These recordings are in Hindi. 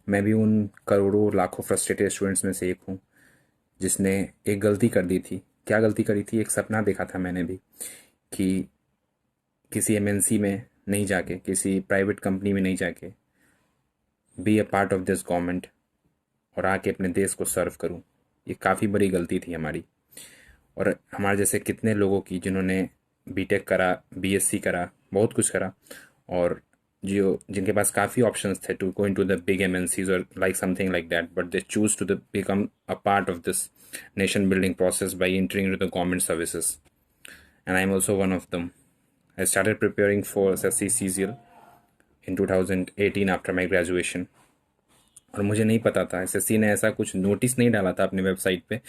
मैं भी उन करोड़ों लाखों फ्रस्ट्रेटेड स्टूडेंट्स में से एक हूँ जिसने एक गलती कर दी थी। क्या गलती करी थी? एक सपना देखा था मैंने भी कि किसी एमएनसी में नहीं जाके, किसी प्राइवेट कंपनी में नहीं जाके, B a part of this government और आके अपने देश को सर्व करूं। ये काफ़ी बड़ी गलती थी हमारी, और हमारे जैसे कितने लोगों की जिन्होंने बीटेक करा, बीएससी करा, बहुत कुछ करा, और जो जिनके पास काफ़ी ऑप्शंस थे to go into the big MNCs और like something like that, but they choose to become a part of this nation building process by entering into the government services, and I'm also one of them. I started preparing for SSC CGL in 2018 after my graduation. और मुझे नहीं पता था, एसएससी ने ऐसा कुछ नोटिस नहीं डाला था अपने वेबसाइट पे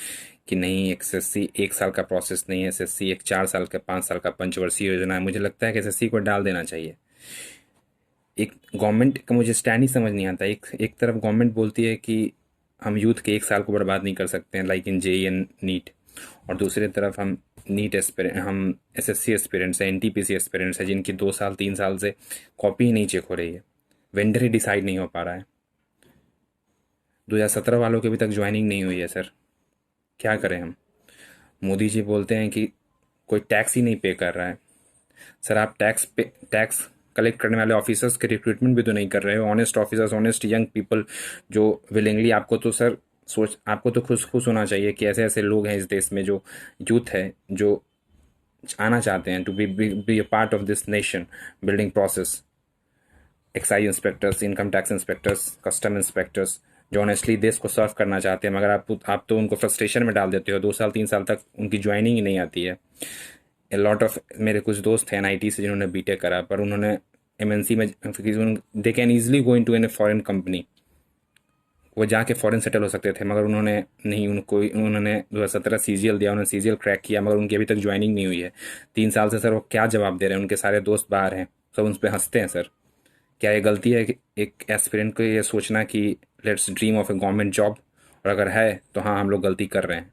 कि नहीं, एसएससी एक साल का प्रोसेस नहीं है, एसएससी एक 4 साल का, 5 साल का पंचवर्षीय योजना है। मुझे लगता है कि एसएससी को डाल देना चाहिए। एक गवर्नमेंट का मुझे स्टैंड ही समझ नहीं आता। एक तरफ गवर्नमेंट बोलती है कि हम यूथ के एक साल को बर्बाद नहीं कर सकते हैं, like in JEE and NEET, और दूसरी तरफ हम नीट एस्पिरेंट, हम एसएससी एस्पिरेंट्स हैं, एनटीपीसी एस्पिरेंट्स हैं जिनकी 2 साल 3 साल से कॉपी ही नहीं चेक हो रही है, वेंडर ही डिसाइड नहीं हो पा रहा है। 2017 वालों की अभी तक ज्वाइनिंग नहीं हुई है सर। क्या करें हम? मोदी जी बोलते हैं कि कोई टैक्स ही नहीं पे कर रहा है। सर, आप टैक्स कलेक्ट करने वाले ऑफिसर्स के रिक्रूटमेंट भी तो नहीं कर रहे हो। Honest officers, honest young people जो विलिंगली, आपको तो सर आपको तो खुश खुश होना चाहिए कि ऐसे ऐसे लोग हैं इस देश में, जो यूथ है, जो आना चाहते हैं to be a part of this nation building process. Excise inspectors, income tax inspectors, custom inspectors, जो ऑनेस्टली देश को सर्व करना चाहते हैं, मगर आप तो उनको फ्रस्ट्रेशन में डाल देते हो। 2 साल 3 साल तक उनकी ज्वाइनिंग ही नहीं आती है। ए लॉट ऑफ मेरे कुछ दोस्त हैं एनआईटी से जिन्होंने बीटेक करा, पर उन्होंने एमएनसी में, they can easily go into an foreign company, वो जाके फॉरेन सेटल हो सकते थे, मगर उन्होंने नहीं, उन्होंने 2017 सीजीएल दिया, उन्होंने सीजीएल क्रैक किया, मगर उनकी अभी तक ज्वाइनिंग नहीं हुई है। 3 साल से सर वो क्या जवाब दे रहे हैं? उनके सारे दोस्त बाहर हैं, सब उन पर हंसते हैं सर। क्या ये गलती है कि एक एस्पिरेंट को ये सोचना कि let's dream of A government job? और अगर है तो हाँ, हम लोग गलती कर रहे हैं।